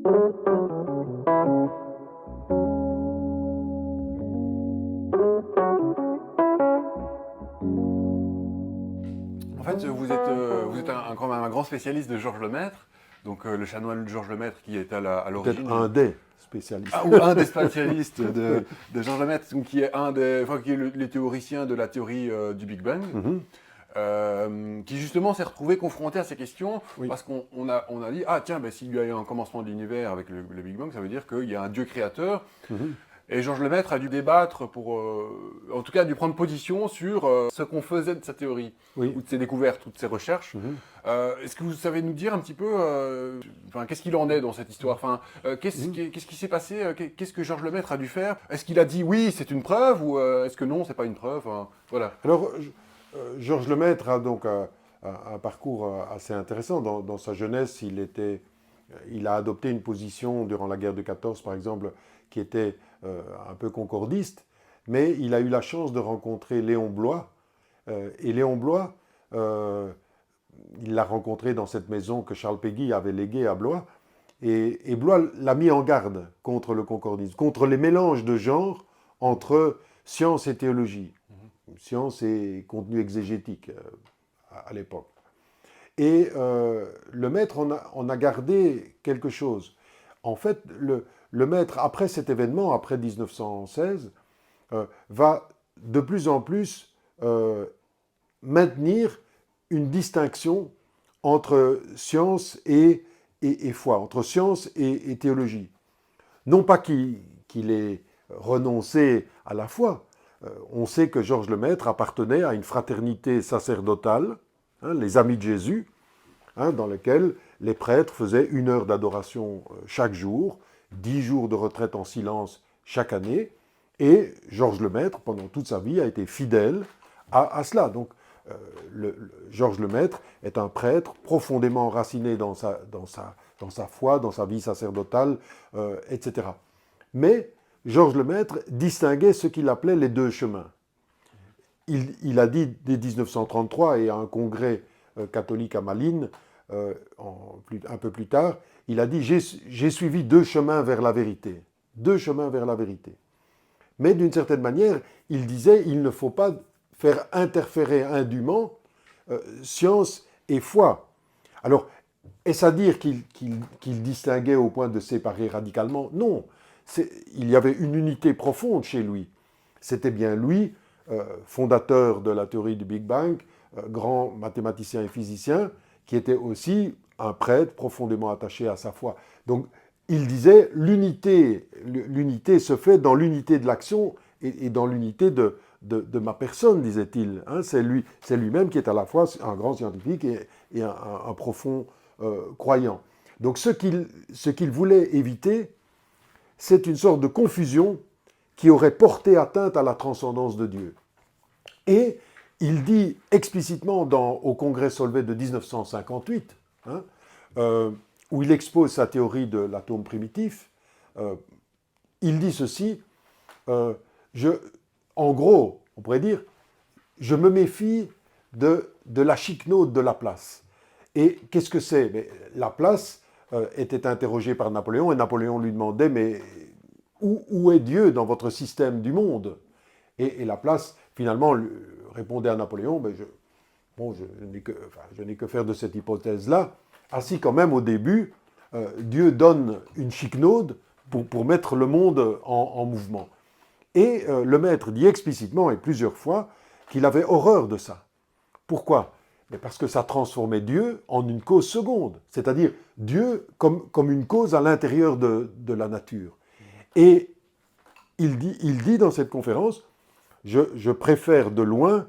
En fait, vous êtes quand même un grand spécialiste de Georges Lemaître, donc le chanoine Georges Lemaître qui est à l'origine. Peut-être un des spécialistes. Ou un des spécialistes de Georges Lemaître, donc, qui est qui est le théoricien de la théorie du Big Bang. Mhm. Qui justement s'est retrouvé confronté à ces questions Oui. parce on a dit ah tiens ben, s'il y a eu un commencement de l'univers avec le Big Bang, ça veut dire qu'il y a un Dieu créateur. Mhm. Et Georges Lemaître a dû débattre en tout cas a dû prendre position sur ce qu'on faisait de sa théorie, Oui. ou de ses découvertes, ou de ses recherches. Mhm. Est-ce que vous savez nous dire un petit peu qu'est-ce qu'il en est dans cette histoire, qu'est-ce qui s'est passé, qu'est-ce que Georges Lemaître a dû faire? Est-ce qu'il a dit oui, c'est une preuve, ou est-ce que non, c'est pas une preuve? Voilà. Alors, Georges Lemaître a donc un parcours assez intéressant. Dans sa jeunesse, il a adopté une position durant la guerre de 14, par exemple, qui était un peu concordiste, mais il a eu la chance de rencontrer Léon Bloy. Et Léon Bloy, il l'a rencontré dans cette maison que Charles Péguy avait léguée à Bloy. Et Bloy l'a mis en garde contre le concordisme, contre les mélanges de genres entre science et théologie, science et contenu exégétique à l'époque. Et le maître en a gardé quelque chose. En fait, le maître, après cet événement, après 1916, va de plus en plus maintenir une distinction entre science et foi, entre science et théologie. Non pas qu'il ait renoncé à la foi. On sait que Georges Lemaître appartenait à une fraternité sacerdotale, les Amis de Jésus, dans laquelle les prêtres faisaient 1 heure d'adoration chaque jour, 10 jours de retraite en silence chaque année, et Georges Lemaître, pendant toute sa vie, a été fidèle à cela. Donc, Georges Lemaître est un prêtre profondément enraciné dans sa foi, dans sa vie sacerdotale, etc. Mais Georges Lemaître distinguait ce qu'il appelait les deux chemins. Il a dit dès 1933, et à un congrès catholique à Malines, un peu plus tard, il a dit « J'ai suivi 2 chemins vers la vérité. 2 chemins vers la vérité. » Mais d'une certaine manière, il disait « Il ne faut pas faire interférer indûment science et foi. » Alors, est-ce à dire qu'il distinguait au point de séparer radicalement? Non. Il y avait une unité profonde chez lui. C'était bien lui, fondateur de la théorie du Big Bang, grand mathématicien et physicien, qui était aussi un prêtre profondément attaché à sa foi. Donc, il disait l'unité se fait dans l'unité de l'action et dans l'unité de ma personne, disait-il. C'est lui-même qui est à la fois un grand scientifique et un profond croyant. Donc, ce qu'il voulait éviter, c'est une sorte de confusion qui aurait porté atteinte à la transcendance de Dieu. Et il dit explicitement au Congrès Solvay de 1958, où il expose sa théorie de l'atome primitif, il dit ceci, en gros, on pourrait dire, je me méfie de la chiquenaude de Laplace. Et qu'est-ce que c'est? Mais Laplace était interrogé par Napoléon, et Napoléon lui demandait, mais où est Dieu dans votre système du monde? Et Laplace, finalement, répondait à Napoléon, mais je n'ai que faire de cette hypothèse-là. Ainsi, quand même, au début, Dieu donne une chiquenaude pour mettre le monde en mouvement. Et le maître dit explicitement, et plusieurs fois, qu'il avait horreur de ça. Pourquoi? Mais parce que ça transformait Dieu en une cause seconde, c'est-à-dire Dieu comme une cause à l'intérieur de la nature. Et il dit dans cette conférence, je préfère de loin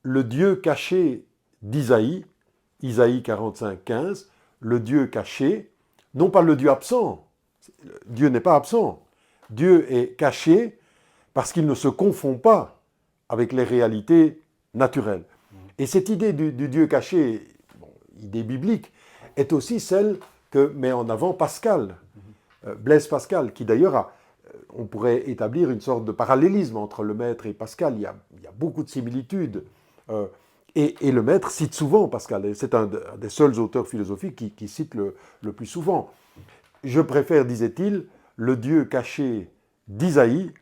le Dieu caché d'Isaïe, Isaïe 45, 15, le Dieu caché, non pas le Dieu absent. Dieu n'est pas absent. Dieu est caché parce qu'il ne se confond pas avec les réalités naturelles. Et cette idée du Dieu caché, idée biblique, est aussi celle que met en avant Pascal, Blaise Pascal, qui d'ailleurs on pourrait établir une sorte de parallélisme entre le maître et Pascal. Il y a beaucoup de similitudes. Et le maître cite souvent Pascal. C'est un des seuls auteurs philosophiques qui cite le plus souvent. je préfère, disait-il, le Dieu caché d'Isaïe,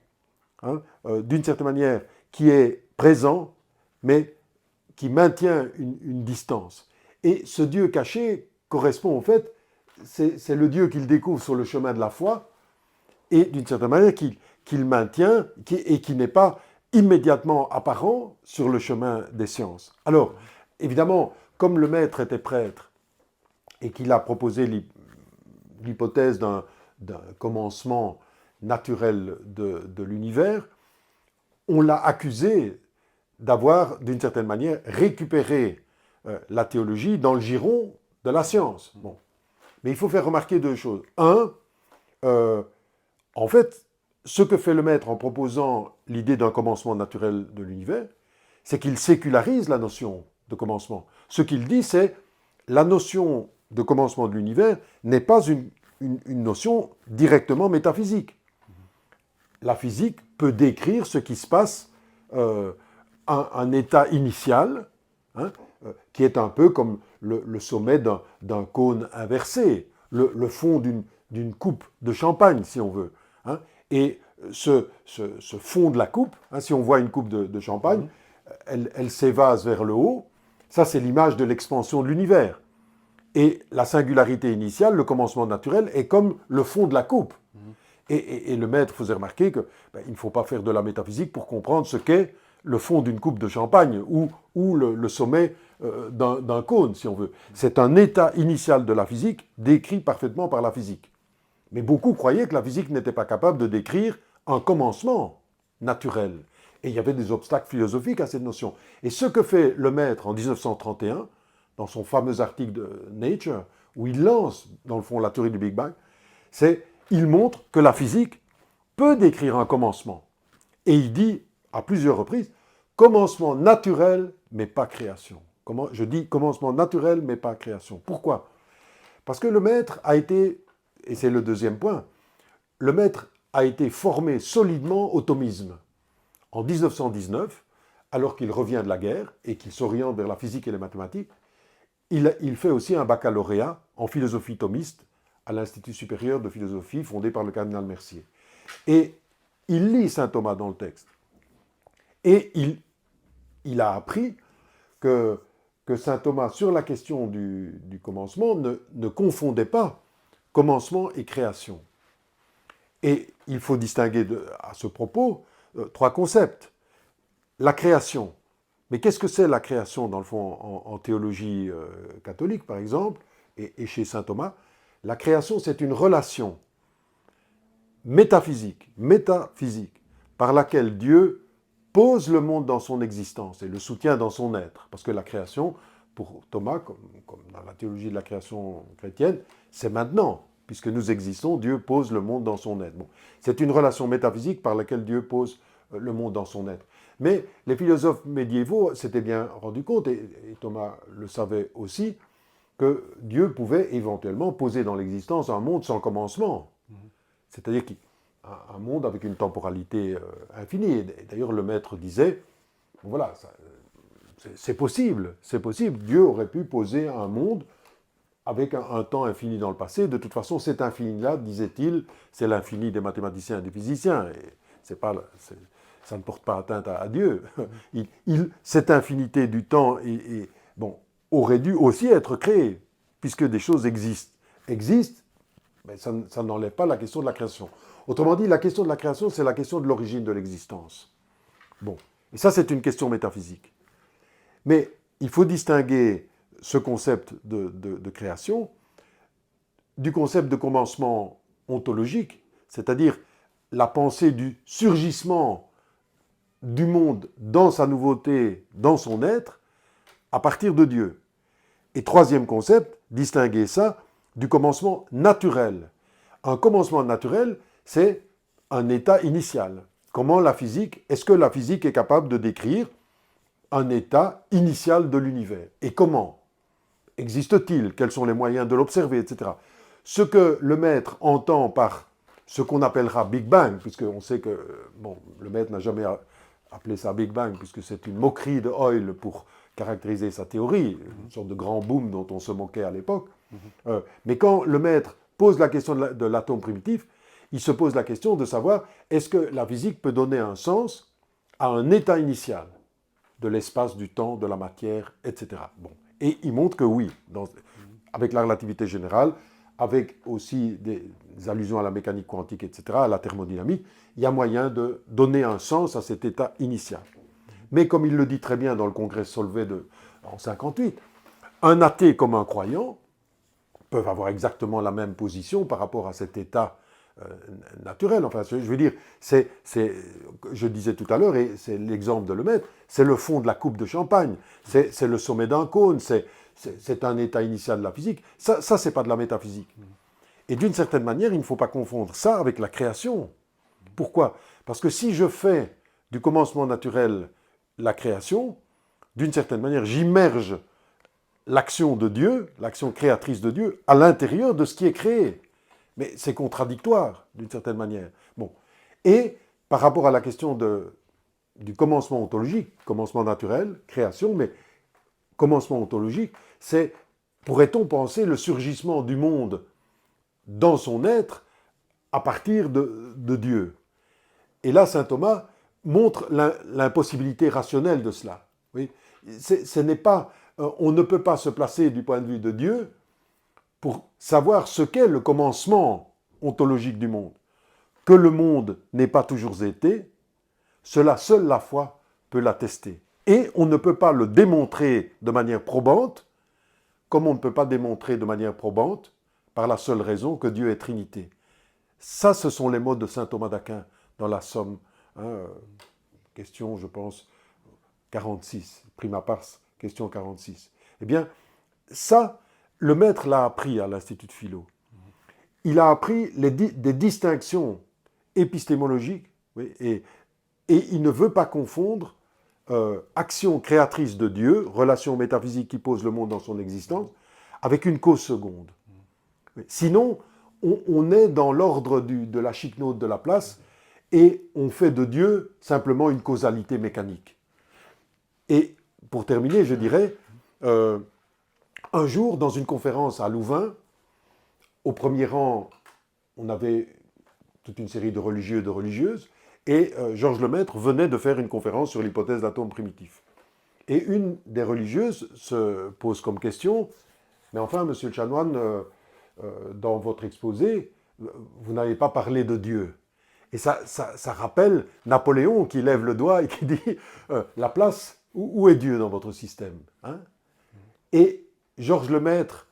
d'une certaine manière, qui est présent, mais qui maintient une distance. Et ce Dieu caché correspond au fait, c'est le Dieu qu'il découvre sur le chemin de la foi, et d'une certaine manière qu'il maintient, et qui n'est pas immédiatement apparent sur le chemin des sciences. Alors, évidemment, comme le maître était prêtre, et qu'il a proposé l'hypothèse d'un commencement naturel de l'univers, on l'a accusé d'avoir, d'une certaine manière, récupéré la théologie dans le giron de la science. Bon. Mais il faut faire remarquer deux choses. Un, en fait, ce que fait le maître en proposant l'idée d'un commencement naturel de l'univers, c'est qu'il sécularise la notion de commencement. Ce qu'il dit, c'est la notion de commencement de l'univers n'est pas une notion directement métaphysique. La physique peut décrire ce qui se passe, un état initial, qui est un peu comme le sommet d'un cône inversé, le fond d'une coupe de champagne, si on veut. Et ce fond de la coupe, si on voit une coupe de champagne, elle s'évase vers le haut. Ça, c'est l'image de l'expansion de l'univers. Et la singularité initiale, le commencement naturel, est comme le fond de la coupe. Et le maître faisait remarquer qu'il ne faut pas faire de la métaphysique pour comprendre ce qu'est le fond d'une coupe de champagne ou le sommet d'un cône, si on veut. C'est un état initial de la physique décrit parfaitement par la physique. Mais beaucoup croyaient que la physique n'était pas capable de décrire un commencement naturel. Et il y avait des obstacles philosophiques à cette notion. Et ce que fait le maître en 1931, dans son fameux article de Nature, où il lance, dans le fond, la théorie du Big Bang, c'est il montre que la physique peut décrire un commencement. Et il dit, à plusieurs reprises, commencement naturel, mais pas création. Je dis commencement naturel, mais pas création. Pourquoi? Parce que le maître a été, et c'est le deuxième point, le maître a été formé solidement au thomisme. En 1919, alors qu'il revient de la guerre et qu'il s'oriente vers la physique et les mathématiques, il fait aussi un baccalauréat en philosophie thomiste à l'Institut supérieur de philosophie fondé par le cardinal Mercier. Et il lit saint Thomas dans le texte. Et il a appris que saint Thomas, sur la question du commencement, ne confondait pas commencement et création. Et il faut distinguer à ce propos trois concepts. La création. Mais qu'est-ce que c'est la création, dans le fond, en théologie catholique, par exemple, et chez saint Thomas? La création, c'est une relation métaphysique, par laquelle Dieu pose le monde dans son existence et le soutient dans son être. Parce que la création, pour Thomas, comme dans la théologie de la création chrétienne, c'est maintenant. Puisque nous existons, Dieu pose le monde dans son être. Bon. C'est une relation métaphysique par laquelle Dieu pose le monde dans son être. Mais les philosophes médiévaux s'étaient bien rendus compte, et Thomas le savait aussi, que Dieu pouvait éventuellement poser dans l'existence un monde sans commencement. C'est-à-dire un monde avec une temporalité infinie. Et d'ailleurs, le maître disait, voilà, c'est possible. Dieu aurait pu poser un monde avec un temps infini dans le passé. De toute façon, cet infini-là, disait-il, c'est l'infini des mathématiciens et des physiciens. Et ça ne porte pas atteinte à Dieu. Cette infinité du temps aurait dû aussi être créée, puisque des choses existent, mais ça n'enlève pas la question de la création. Autrement dit, la question de la création, c'est la question de l'origine de l'existence. Bon, et ça, c'est une question métaphysique. Mais il faut distinguer ce concept de création du concept de commencement ontologique, c'est-à-dire la pensée du surgissement du monde dans sa nouveauté, dans son être, à partir de Dieu. Et troisième concept, distinguer ça du commencement naturel. Un commencement naturel, c'est un état initial. Est-ce que la physique est capable de décrire un état initial de l'univers? Et comment? Existe-t-il? Quels sont les moyens de l'observer, etc. Ce que le maître entend par ce qu'on appellera Big Bang, puisqu'on sait que le maître n'a jamais appelé ça Big Bang, puisque c'est une moquerie de Hoyle pour caractériser sa théorie, une sorte de grand boom dont on se moquait à l'époque. Mais quand le maître pose la question de l'atome primitif, il se pose la question de savoir est-ce que la physique peut donner un sens à un état initial de l'espace, du temps, de la matière, etc. Bon. Et il montre que oui, avec la relativité générale, avec aussi des allusions à la mécanique quantique, etc., à la thermodynamique, il y a moyen de donner un sens à cet état initial. Mais comme il le dit très bien dans le congrès Solvay en 1958, un athée comme un croyant peuvent avoir exactement la même position par rapport à cet état naturel. Enfin, je veux dire, je disais tout à l'heure, et c'est l'exemple de Lemaître, c'est le fond de la coupe de champagne, c'est le sommet d'un cône, c'est un état initial de la physique. Ça c'est pas de la métaphysique. Et d'une certaine manière, il ne faut pas confondre ça avec la création. Pourquoi? Parce que si je fais du commencement naturel la création, d'une certaine manière, j'immerge l'action de Dieu, l'action créatrice de Dieu, à l'intérieur de ce qui est créé. Mais c'est contradictoire, d'une certaine manière. Bon. Et par rapport à la question du commencement ontologique, commencement naturel, création, mais commencement ontologique, c'est, pourrait-on penser, le surgissement du monde dans son être à partir de Dieu. Et là, saint Thomas montre l'impossibilité rationnelle de cela. Oui. Ce n'est pas, on ne peut pas se placer du point de vue de Dieu pour savoir ce qu'est le commencement ontologique du monde. Que le monde n'ait pas toujours été, cela seule la foi peut l'attester. Et on ne peut pas le démontrer de manière probante, comme on ne peut pas démontrer de manière probante, par la seule raison que Dieu est Trinité. Ça, ce sont les mots de saint Thomas d'Aquin dans la Somme. Question, je pense, 46, prima pars, question 46. Eh bien, ça, le maître l'a appris à l'Institut de Philo. Il a appris des distinctions épistémologiques, oui, et il ne veut pas confondre action créatrice de Dieu, relation métaphysique qui pose le monde dans son existence, avec une cause seconde. Oui. Sinon, on est dans l'ordre de la chiquenaude de la place et on fait de Dieu simplement une causalité mécanique. Et pour terminer, je dirais, un jour, dans une conférence à Louvain, au premier rang, on avait toute une série de religieux et de religieuses, et Georges Lemaître venait de faire une conférence sur l'hypothèse d'atome primitif. Et une des religieuses se pose comme question, mais enfin, monsieur le chanoine, dans votre exposé, vous n'avez pas parlé de Dieu. Et ça rappelle Napoléon qui lève le doigt et qui dit la place, où est Dieu dans votre système, hein? Et Georges Lemaître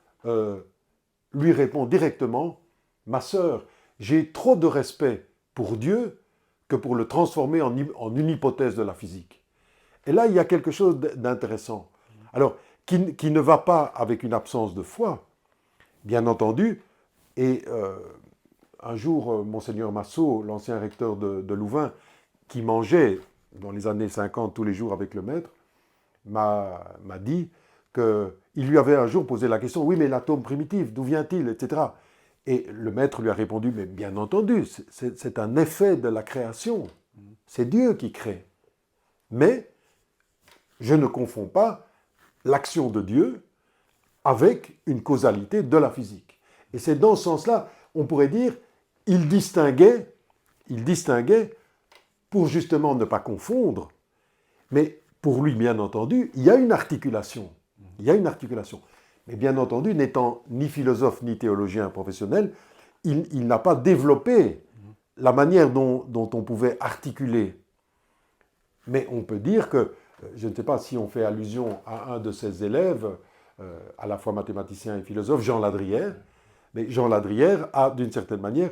lui répond directement, ma sœur, j'ai trop de respect pour Dieu que pour le transformer en une hypothèse de la physique. Et là, il y a quelque chose d'intéressant. Alors, qui ne va pas avec une absence de foi, bien entendu, et un jour, Monseigneur Massot, l'ancien recteur de Louvain, qui mangeait dans les années 50 tous les jours avec le maître, m'a dit qu'il lui avait un jour posé la question, oui, mais l'atome primitif, d'où vient-il, etc. Et le maître lui a répondu, mais bien entendu, c'est un effet de la création. C'est Dieu qui crée. Mais je ne confonds pas l'action de Dieu avec une causalité de la physique. Et c'est dans ce sens-là, on pourrait dire, il distinguait pour justement ne pas confondre, mais pour lui, bien entendu, il y a une articulation. Il y a une articulation. Mais bien entendu, n'étant ni philosophe ni théologien professionnel, il n'a pas développé la manière dont on pouvait articuler. Mais on peut dire que, je ne sais pas si on fait allusion à un de ses élèves, à la fois mathématicien et philosophe, Jean Ladrière, mais Jean Ladrière a, d'une certaine manière,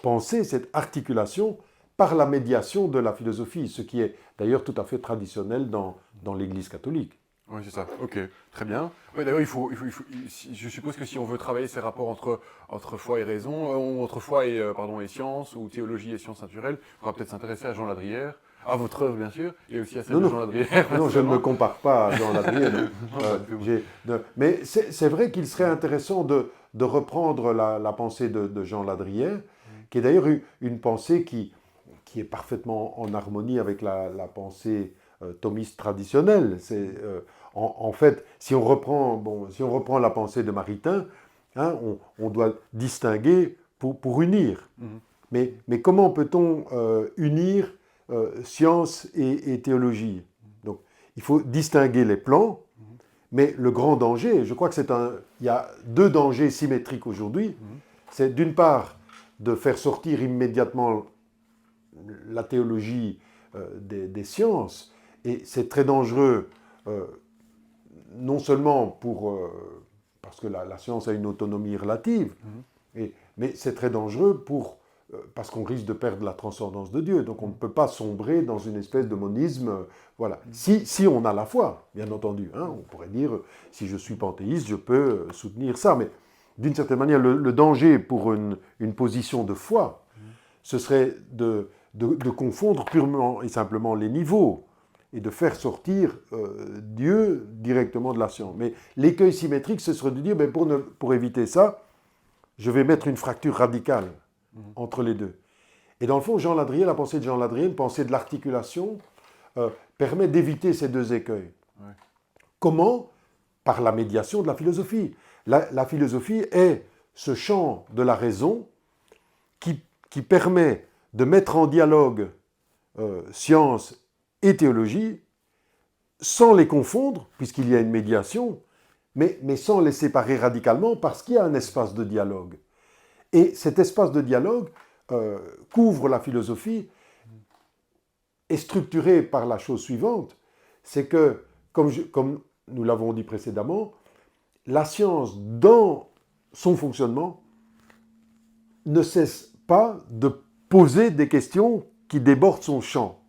pensé cette articulation par la médiation de la philosophie, ce qui est d'ailleurs tout à fait traditionnel dans l'Église catholique. Oui, c'est ça. Ok, très bien. Ouais, d'ailleurs, je suppose que si on veut travailler ces rapports entre foi et raison, entre foi et science, ou théologie et sciences naturelles, il faudra peut-être s'intéresser à Jean Ladrière, à votre œuvre bien sûr, et aussi à celle de Jean Ladrière. Non, je ne me compare pas à Jean Ladrière. Mais c'est vrai qu'il serait intéressant de reprendre la pensée de Jean Ladrière, qui est d'ailleurs une pensée qui est parfaitement en harmonie avec la pensée thomiste traditionnelle. En fait, si on reprend la pensée de Maritain, Hein, on doit distinguer pour unir. Mhm. Mais comment peut-on unir science et théologie? Donc, il faut distinguer les plans, mais le grand danger, je crois que il y a deux dangers symétriques aujourd'hui. C'est d'une part de faire sortir immédiatement la théologie des sciences, et c'est très dangereux, non seulement parce que la science a une autonomie relative, mais c'est très dangereux parce qu'on risque de perdre la transcendance de Dieu. Donc on ne peut pas sombrer dans une espèce de monisme. Voilà. Si on a la foi, bien entendu. Hein, on pourrait dire, si je suis panthéiste, je peux soutenir ça. Mais d'une certaine manière, le danger pour une position de foi, ce serait de confondre purement et simplement les niveaux et de faire sortir Dieu directement de la science. Mais l'écueil symétrique, ce serait de dire, ben pour éviter ça, je vais mettre une fracture radicale entre les deux. Et dans le fond, Jean Ladriel, la pensée de Jean Ladriel, pensée de l'articulation, permet d'éviter ces deux écueils. Ouais. Comment? Par la médiation de la philosophie. La philosophie est ce champ de la raison qui permet de mettre en dialogue science et théologie sans les confondre, puisqu'il y a une médiation, mais sans les séparer radicalement parce qu'il y a un espace de dialogue. Et cet espace de dialogue couvre la philosophie, est structuré par la chose suivante, c'est que, comme nous l'avons dit précédemment, la science, dans son fonctionnement, ne cesse pas de poser des questions qui débordent son champ.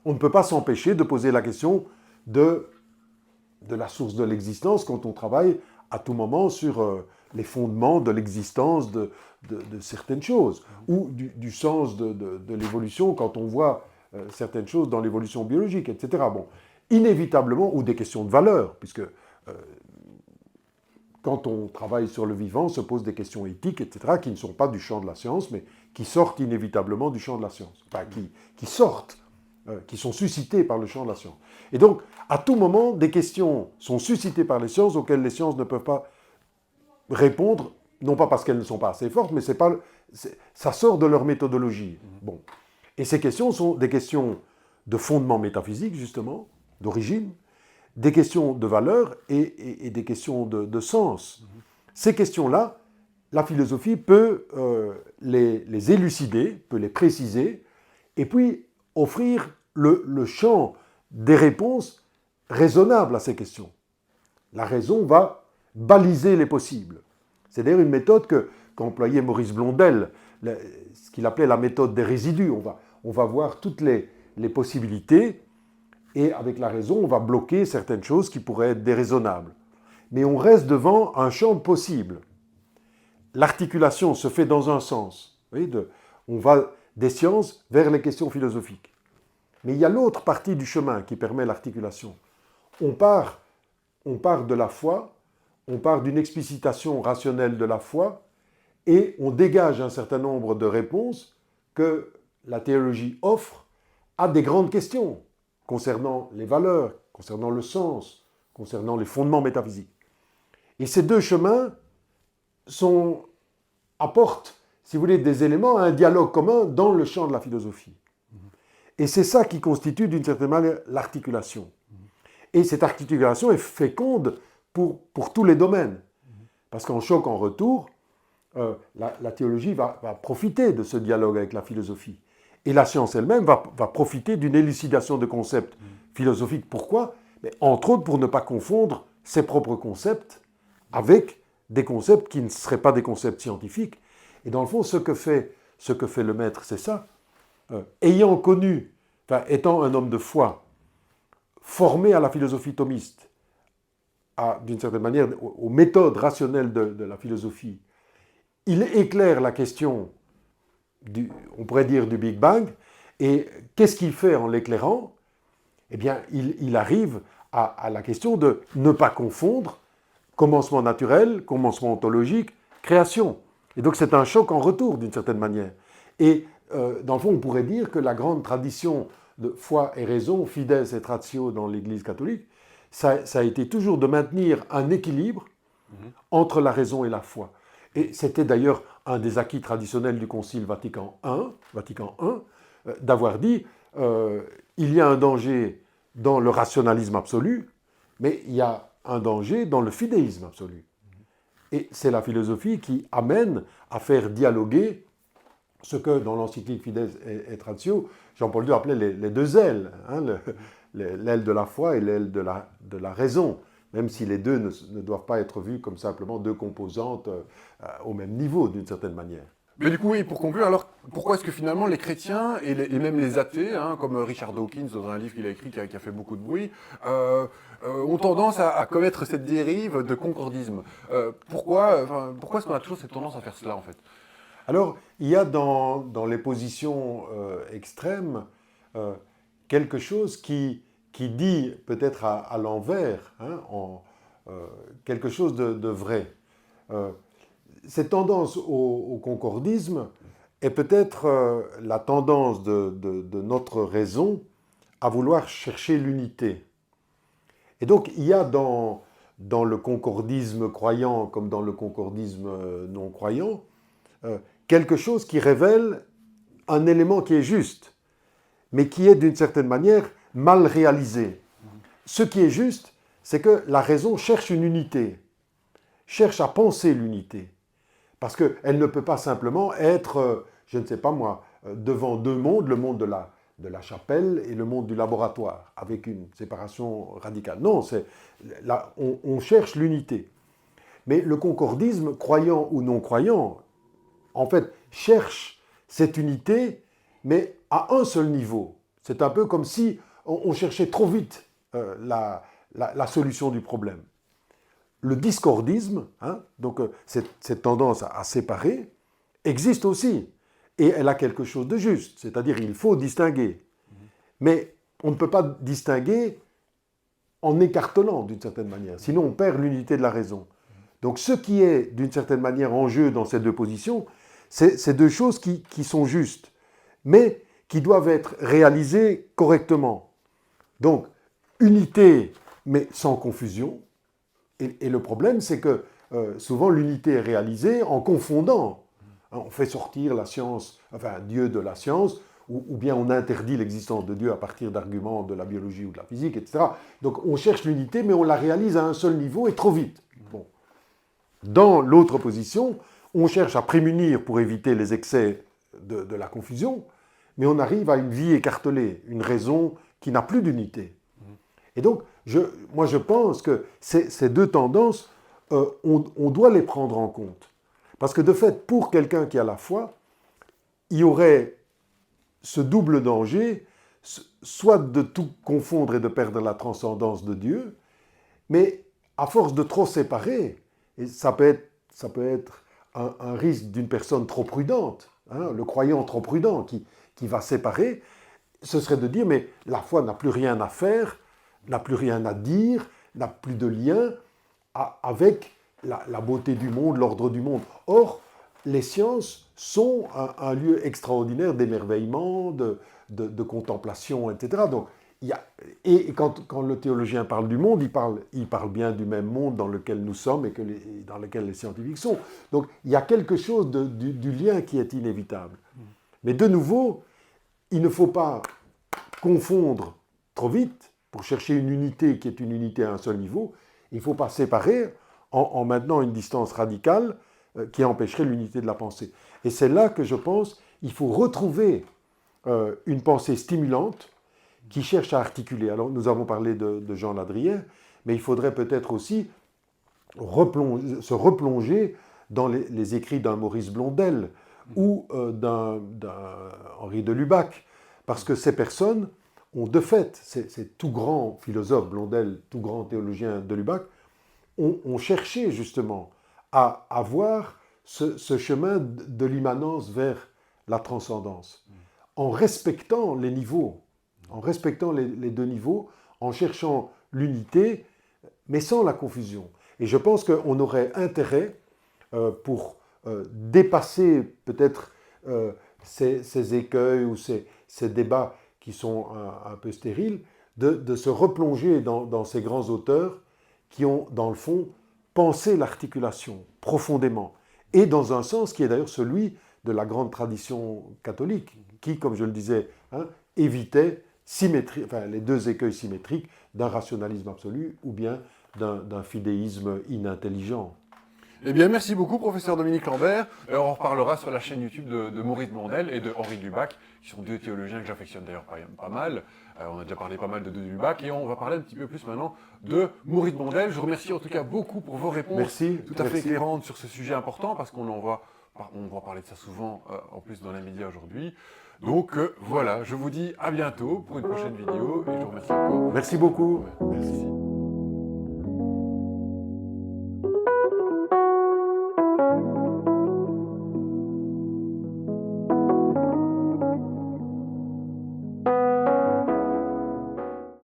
On ne peut pas s'empêcher de poser la question de la source de l'existence quand on travaille à tout moment sur les fondements de l'existence de certaines choses, ou du sens de l'évolution quand on voit certaines choses dans l'évolution biologique, etc. Bon, inévitablement, ou des questions de valeur, puisque quand on travaille sur le vivant, se posent des questions éthiques, etc., qui ne sont pas du champ de la science, mais qui sortent inévitablement du champ de la science, enfin, qui sortent, qui sont suscitées par le champ de la science. Et donc, à tout moment, des questions sont suscitées par les sciences auxquelles les sciences ne peuvent pas répondre, non pas parce qu'elles ne sont pas assez fortes, mais ça sort de leur méthodologie. Bon. Et ces questions sont des questions de fondement métaphysique, justement, d'origine, des questions de valeur et des questions de sens. Ces questions-là, la philosophie peut les élucider, peut les préciser, et puis offrir le champ des réponses raisonnables à ces questions. La raison va baliser les possibles. C'est d'ailleurs une méthode qu'employait Maurice Blondel, ce qu'il appelait la méthode des résidus. On va voir toutes les possibilités, et avec la raison, on va bloquer certaines choses qui pourraient être déraisonnables. Mais on reste devant un champ possible. L'articulation se fait dans un sens. Vous voyez, on va des sciences vers les questions philosophiques. Mais il y a l'autre partie du chemin qui permet l'articulation. On part de la foi, on part d'une explicitation rationnelle de la foi, et on dégage un certain nombre de réponses que la théologie offre à des grandes questions concernant les valeurs, concernant le sens, concernant les fondements métaphysiques. Et ces deux chemins apportent, si vous voulez, des éléments à un dialogue commun dans le champ de la philosophie. Et c'est ça qui constitue, d'une certaine manière, l'articulation. Et cette articulation est féconde pour tous les domaines. Parce qu'en choc, en retour, la théologie va profiter de ce dialogue avec la philosophie. Et la science elle-même va profiter d'une élucidation de concepts philosophiques. Pourquoi? Mais entre autres pour ne pas confondre ses propres concepts avec des concepts qui ne seraient pas des concepts scientifiques. Et dans le fond, ce que fait le maître, c'est ça. Ayant connu, étant un homme de foi, formé à la philosophie thomiste, d'une certaine manière, aux méthodes rationnelles de la philosophie, il éclaire la question, on pourrait dire, du Big Bang. Et qu'est-ce qu'il fait en l'éclairant? Eh bien, il arrive à la question de ne pas confondre commencement naturel, commencement ontologique, création. Et donc c'est un choc en retour, d'une certaine manière. Et dans le fond, on pourrait dire que la grande tradition de foi et raison, fides et ratio dans l'Église catholique, ça a été toujours de maintenir un équilibre entre la raison et la foi. Et c'était d'ailleurs un des acquis traditionnels du Concile Vatican I, d'avoir dit il y a un danger dans le rationalisme absolu, mais il y a un danger dans le fidéisme absolu. Et c'est la philosophie qui amène à faire dialoguer ce que dans l'encyclique Fides et Ratio, Jean-Paul II appelait les deux ailes, l'aile de la foi et l'aile de la raison, même si les deux ne doivent pas être vus comme simplement deux composantes au même niveau, d'une certaine manière. Mais du coup, oui, pour conclure, alors pourquoi est-ce que finalement les chrétiens et même les athées, comme Richard Dawkins dans un livre qu'il a écrit qui a fait beaucoup de bruit, ont tendance à commettre cette dérive de concordisme? Pourquoi est-ce qu'on a toujours cette tendance à faire cela en fait? Alors, il y a dans les positions extrêmes quelque chose qui dit peut-être à l'envers, quelque chose de vrai. Cette tendance au concordisme est peut-être la tendance de notre raison à vouloir chercher l'unité. Et donc, il y a dans le concordisme croyant comme dans le concordisme non croyant, quelque chose qui révèle un élément qui est juste, mais qui est d'une certaine manière mal réalisé. Ce qui est juste, c'est que la raison cherche une unité, cherche à penser l'unité, parce qu'elle ne peut pas simplement être, je ne sais pas moi, devant deux mondes, le monde de la chapelle et le monde du laboratoire, avec une séparation radicale. Non, là, on cherche l'unité. Mais le concordisme, croyant ou non croyant, en fait, cherche cette unité, mais à un seul niveau. C'est un peu comme si on cherchait trop vite la solution du problème. Le discordisme, donc cette tendance à séparer, existe aussi. Et elle a quelque chose de juste, c'est-à-dire il faut distinguer. Mais on ne peut pas distinguer en écartelant d'une certaine manière, sinon on perd l'unité de la raison. Donc ce qui est d'une certaine manière en jeu dans ces deux positions, c'est deux choses qui sont justes, mais qui doivent être réalisées correctement. Donc, unité, mais sans confusion. Et le problème, c'est que souvent l'unité est réalisée en confondant. On fait sortir la science, enfin Dieu de la science, ou bien on interdit l'existence de Dieu à partir d'arguments de la biologie ou de la physique, etc. Donc on cherche l'unité, mais on la réalise à un seul niveau et trop vite. Bon. Dans l'autre position, on cherche à prémunir pour éviter les excès de la confusion, mais on arrive à une vie écartelée, une raison qui n'a plus d'unité. Et donc, moi je pense que ces deux tendances, on doit les prendre en compte. Parce que de fait, pour quelqu'un qui a la foi, il y aurait ce double danger, soit de tout confondre et de perdre la transcendance de Dieu, mais à force de trop séparer, et ça peut être un risque d'une personne trop prudente, le croyant trop prudent qui va séparer, ce serait de dire, mais la foi n'a plus rien à faire, n'a plus rien à dire, n'a plus de lien avec la beauté du monde, l'ordre du monde. Or, les sciences sont un lieu extraordinaire d'émerveillement, de contemplation, etc. Donc, et quand le théologien parle du monde, il parle bien du même monde dans lequel nous sommes et dans lequel les scientifiques sont. Donc il y a quelque chose du lien qui est inévitable. Mais de nouveau, il ne faut pas confondre trop vite pour chercher une unité qui est une unité à un seul niveau. Il ne faut pas séparer en maintenant une distance radicale qui empêcherait l'unité de la pensée. Et c'est là que je pense qu'il faut retrouver une pensée stimulante qui cherche à articuler. Alors, nous avons parlé de Jean Ladrière, mais il faudrait peut-être aussi se replonger dans les écrits d'un Maurice Blondel ou d'un Henri de Lubac, parce que ces personnes ont de fait, ces tout grands philosophes, Blondel, tout grand théologien de Lubac, ont cherché justement à avoir ce chemin de l'immanence vers la transcendance, en respectant les niveaux, en respectant les deux niveaux, en cherchant l'unité, mais sans la confusion. Et je pense qu'on aurait intérêt, pour dépasser peut-être ces écueils ou ces débats qui sont un peu stériles, de se replonger dans ces grands auteurs qui ont, dans le fond, penser l'articulation profondément, et dans un sens qui est d'ailleurs celui de la grande tradition catholique, qui, comme je le disais, évitait les deux écueils symétriques d'un rationalisme absolu ou bien d'un fidéisme inintelligent. Eh bien, merci beaucoup, professeur Dominique Lambert. On reparlera sur la chaîne YouTube de Maurice Blondel et de Henri Lubac, qui sont deux théologiens que j'affectionne d'ailleurs pas mal. On a déjà parlé pas mal de Lubac et on va parler un petit peu plus maintenant de Maurice Blondel. Je vous remercie en tout cas beaucoup pour vos réponses Merci, tout à fait éclairantes sur ce sujet important, parce qu'on va parler de ça souvent, en plus dans les médias aujourd'hui. Donc voilà, je vous dis à bientôt pour une prochaine vidéo et je vous remercie encore. Merci beaucoup. Merci.